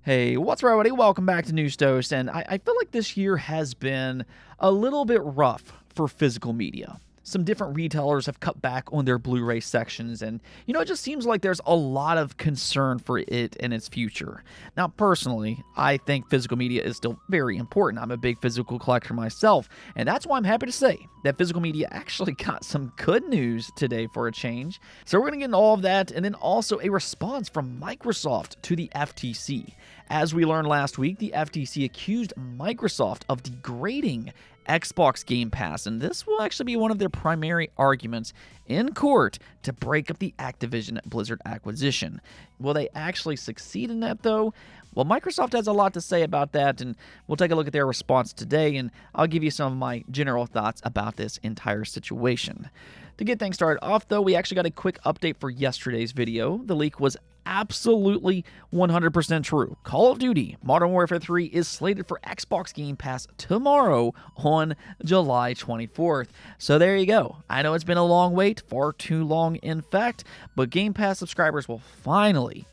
Hey, what's up, everybody? Welcome back to News Toast, and I feel like this year has been a little bit rough for physical media. Some different retailers have cut back on their Blu-ray sections, and it just seems like there's a lot of concern for it and its future. Now, personally, I think physical media is still very important. I'm a big physical collector myself, and that's why I'm happy to say that physical media actually got some good news today for a change. So we're going to get into all of that, and then also a response from Microsoft to the FTC. As we learned last week, the FTC accused Microsoft of degrading Xbox Game Pass, and this will actually be one of their primary arguments in court to break up the Activision Blizzard acquisition. Will they actually succeed in that, though? Well, Microsoft has a lot to say about that, and we'll take a look at their response today, and I'll give you some of my general thoughts about this entire situation. To get things started off, though, we actually got a quick update for yesterday's video. The leak was absolutely 100% true. Call of Duty Modern Warfare 3 is slated for Xbox Game Pass tomorrow on July 24th. So there you go. I know it's been a long wait, far too long in fact, but Game Pass subscribers will finally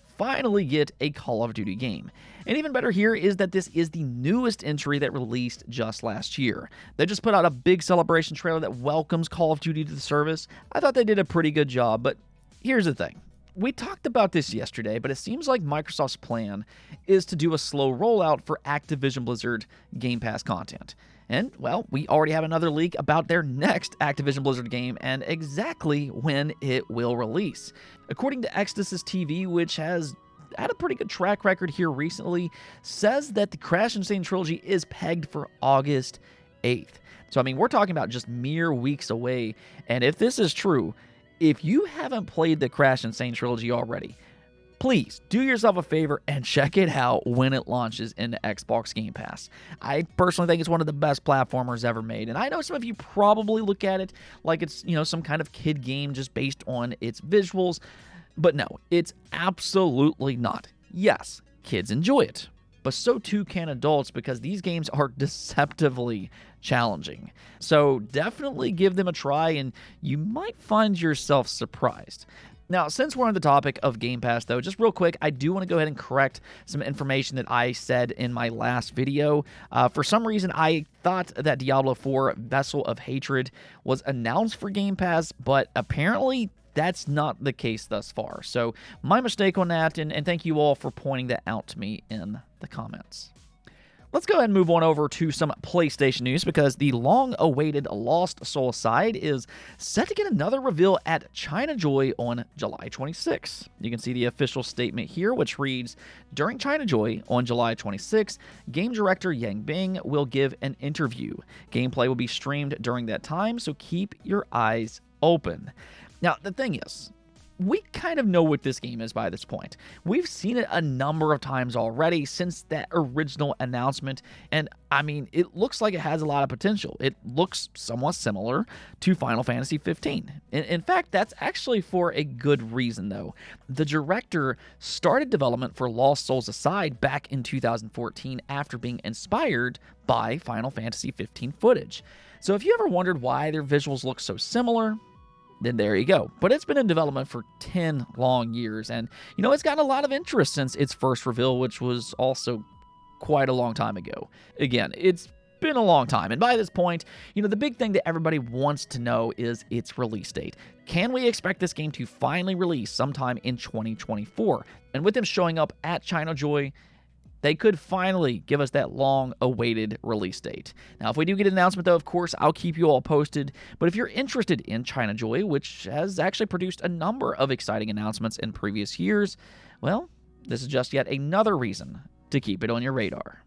get a Call of Duty game. And even better here is that this is the newest entry that released just last year. They just put out a big celebration trailer that welcomes Call of Duty to the service. I thought they did a pretty good job, but here's the thing. We talked about this yesterday, but it seems like Microsoft's plan is to do a slow rollout for Activision Blizzard Game Pass content. And, well, we already have another leak about their next Activision Blizzard game and exactly when it will release. According to Exodus TV, which has had a pretty good track record here recently, says that the Crash Insane trilogy is pegged for August 8th. So, I mean, we're talking about just mere weeks away, and if this is true, if you haven't played the Crash Insane trilogy already, please do yourself a favor and check it out when it launches into Xbox Game Pass. I personally think it's one of the best platformers ever made, and I know some of you probably look at it like it's, some kind of kid game just based on its visuals, but no, it's absolutely not. Yes, kids enjoy it, but so too can adults because these games are deceptively challenging. So definitely give them a try and you might find yourself surprised. Now, since we're on the topic of Game Pass, though, just real quick, I do want to go ahead and correct some information that I said in my last video. For some reason, I thought that Diablo 4 Vessel of Hatred was announced for Game Pass, but apparently that's not the case thus far. So my mistake on that, and thank you all for pointing that out to me in the comments. Let's go ahead and move on over to some PlayStation news because the long-awaited Lost Soul side is set to get another reveal at China Joy on July 26. You can see the official statement here, which reads, during China Joy on July 26, game director Yang Bing will give an interview. Gameplay will be streamed during that time, so keep your eyes open. Now, the thing is, we kind of know what this game is by this point. We've seen it a number of times already since that original announcement, and I mean, it looks like it has a lot of potential. It looks somewhat similar to Final Fantasy 15. In fact, that's actually for a good reason, though. The director started development for Lost Souls Aside back in 2014 after being inspired by Final Fantasy 15 footage. So if you ever wondered why their visuals look so similar, then there you go. But it's been in development for 10 long years, and, it's gotten a lot of interest since its first reveal, which was also quite a long time ago. Again, it's been a long time, and by this point, the big thing that everybody wants to know is its release date. Can we expect this game to finally release sometime in 2024? And with them showing up at China Joy, they could finally give us that long-awaited release date. Now, if we do get an announcement, though, of course, I'll keep you all posted. But if you're interested in China Joy, which has actually produced a number of exciting announcements in previous years, well, this is just yet another reason to keep it on your radar.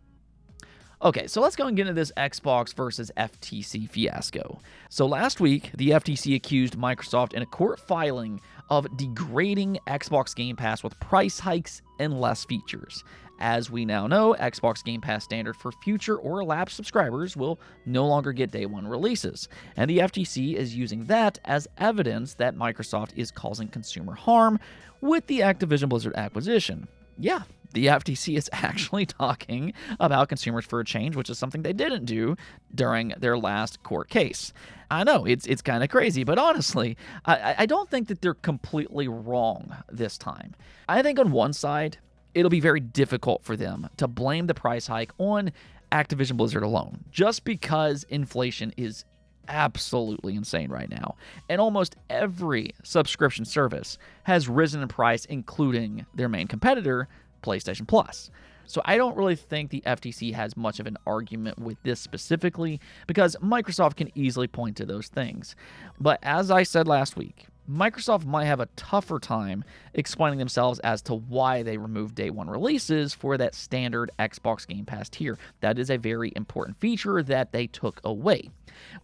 Okay, so let's go and get into this Xbox versus FTC fiasco. So last week, the FTC accused Microsoft in a court filing of degrading Xbox Game Pass with price hikes and less features. As we now know, Xbox Game Pass standard for future or elapsed subscribers will no longer get day one releases, and the FTC is using that as evidence that Microsoft is causing consumer harm with the Activision Blizzard acquisition. Yeah, the FTC is actually talking about consumers for a change, which is something they didn't do during their last court case. I know, it's kind of crazy, but honestly, I don't think that they're completely wrong this time. I think on one side, it'll be very difficult for them to blame the price hike on Activision Blizzard alone, just because inflation is absolutely insane right now. And almost every subscription service has risen in price, including their main competitor, PlayStation Plus. So I don't really think the FTC has much of an argument with this specifically, because Microsoft can easily point to those things. But as I said last week, Microsoft might have a tougher time explaining themselves as to why they removed day one releases for that standard Xbox Game Pass tier. That is a very important feature that they took away.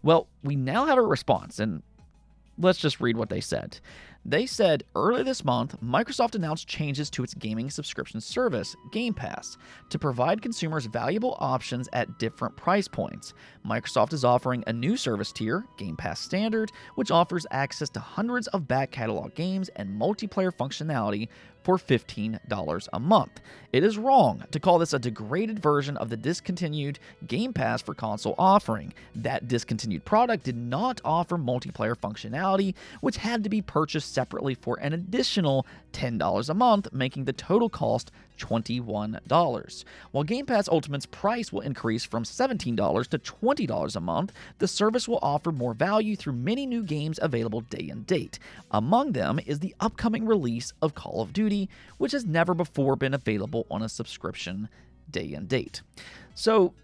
Well, we now have a response, and let's just read what they said. They said, earlier this month, Microsoft announced changes to its gaming subscription service, Game Pass, to provide consumers valuable options at different price points. Microsoft is offering a new service tier, Game Pass Standard, which offers access to hundreds of back catalog games and multiplayer functionality for $15 a month. It is wrong to call this a degraded version of the discontinued Game Pass for console offering. That discontinued product did not offer multiplayer functionality, which had to be purchased separately for an additional $10 a month, making the total cost $21. While Game Pass Ultimate's price will increase from $17 to $20 a month, the service will offer more value through many new games available day and date. Among them is the upcoming release of Call of Duty, which has never before been available on a subscription day and date. So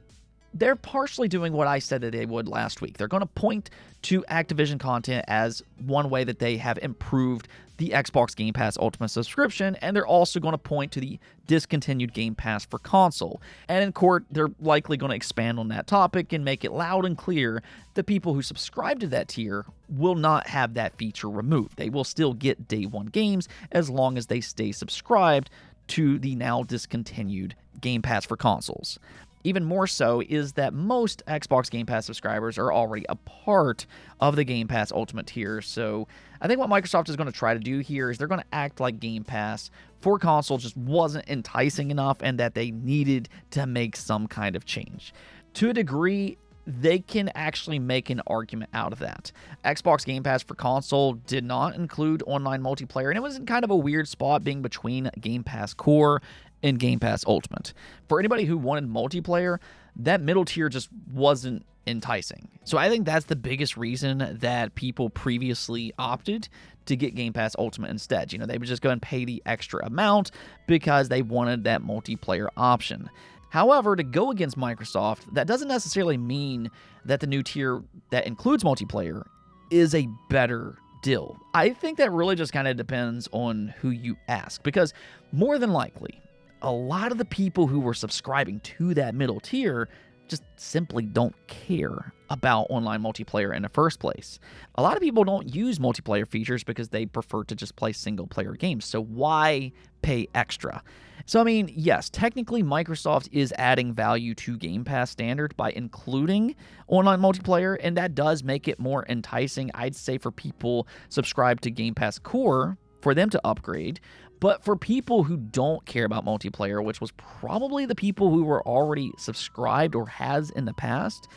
they're partially doing what I said that they would last week. They're going to point to Activision content as one way that they have improved the Xbox Game Pass Ultimate subscription, and they're also going to point to the discontinued Game Pass for console. And in court, they're likely going to expand on that topic and make it loud and clear that people who subscribe to that tier will not have that feature removed. They will still get day one games as long as they stay subscribed to the now discontinued Game Pass for consoles. Even more so is that most Xbox Game Pass subscribers are already a part of the Game Pass Ultimate tier, so I think what Microsoft is going to try to do here is they're going to act like Game Pass for console just wasn't enticing enough and that they needed to make some kind of change. To a degree, they can actually make an argument out of that. Xbox Game Pass for console did not include online multiplayer, and it was in kind of a weird spot being between Game Pass Core and Game Pass Ultimate. For anybody who wanted multiplayer, that middle tier just wasn't enticing. So I think that's the biggest reason that people previously opted to get Game Pass Ultimate instead. You know, they would just go and pay the extra amount because they wanted that multiplayer option. However, to go against Microsoft, that doesn't necessarily mean that the new tier that includes multiplayer is a better deal. I think that really just kind of depends on who you ask, because more than likely, a lot of the people who were subscribing to that middle tier just simply don't care about online multiplayer in the first place. A lot of people don't use multiplayer features because they prefer to just play single-player games, so why pay extra? So, I mean, yes, technically Microsoft is adding value to Game Pass Standard by including online multiplayer, and that does make it more enticing, I'd say, for people subscribed to Game Pass Core for them to upgrade. But for people who don't care about multiplayer, which was probably the people who were already subscribed or has in the past,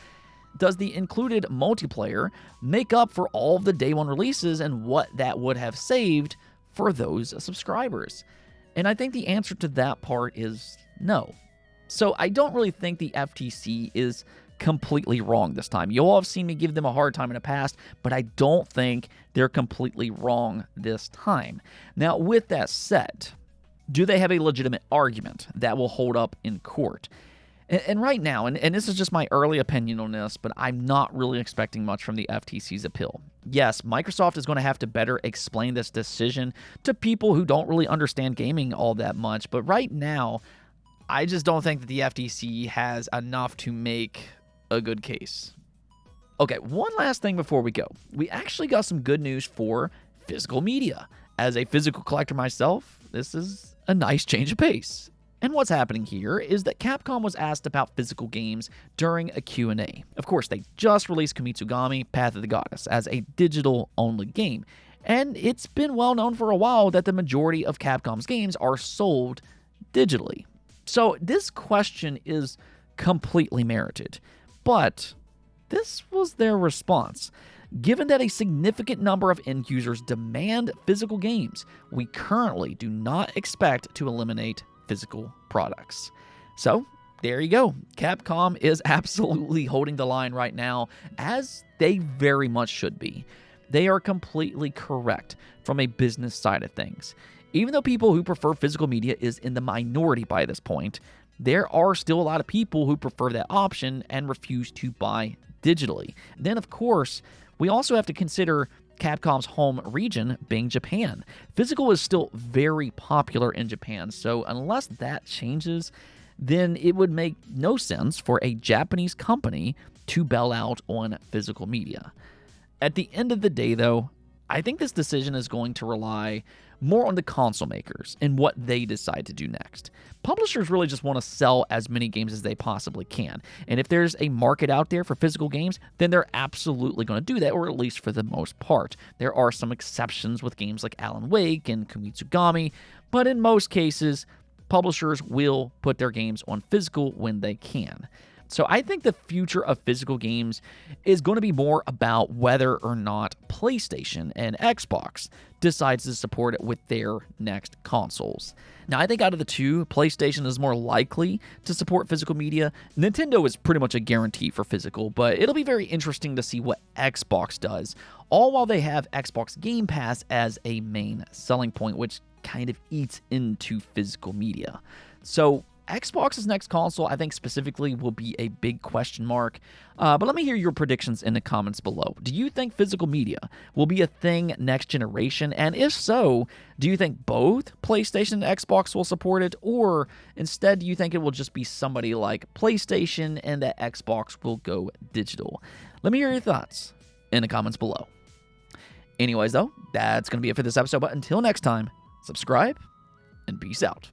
does the included multiplayer make up for all of the day one releases and what that would have saved for those subscribers? And I think the answer to that part is no. So I don't really think the FTC is completely wrong this time. You all have seen me give them a hard time in the past, but I don't think they're completely wrong this time. Now, with that said, do they have a legitimate argument that will hold up in court? And right now, and this is just my early opinion on this, but I'm not really expecting much from the FTC's appeal. Yes, Microsoft is going to have to better explain this decision to people who don't really understand gaming all that much, but right now, I just don't think that the FTC has enough to make a good case. Okay, one last thing before we go. We actually got some good news for physical media. As a physical collector myself, this is a nice change of pace. And what's happening here is that Capcom was asked about physical games during a Q&A. Of course, they just released Kumitsugami Path of the Goddess as a digital-only game. And it's been well known for a while that the majority of Capcom's games are sold digitally. So this question is completely merited. But this was their response. Given that a significant number of end users demand physical games, we currently do not expect to eliminate physical products. So there you go. Capcom is absolutely holding the line right now, as they very much should be. They are completely correct from a business side of things. Even though people who prefer physical media is in the minority by this point, there are still a lot of people who prefer that option and refuse to buy digitally. Then, of course, we also have to consider Capcom's home region being Japan. Physical is still very popular in Japan, so unless that changes, then it would make no sense for a Japanese company to bail out on physical media. At the end of the day, though, I think this decision is going to rely more on the console makers and what they decide to do next. Publishers really just want to sell as many games as they possibly can. And if there's a market out there for physical games, then they're absolutely going to do that, or at least for the most part. There are some exceptions with games like Alan Wake and Kumitsugami, but in most cases, publishers will put their games on physical when they can. So I think the future of physical games is going to be more about whether or not PlayStation and Xbox decides to support it with their next consoles. Now, I think out of the two, PlayStation is more likely to support physical media. Nintendo is pretty much a guarantee for physical, but it'll be very interesting to see what Xbox does, all while they have Xbox Game Pass as a main selling point, which kind of eats into physical media. So Xbox's next console, I think specifically, will be a big question mark. But let me hear your predictions in the comments below. Do you think physical media will be a thing next generation? And if so, do you think both PlayStation and Xbox will support it? Or instead, do you think it will just be somebody like PlayStation and that Xbox will go digital? Let me hear your thoughts in the comments below. Anyways, though, that's going to be it for this episode. But until next time, subscribe and peace out.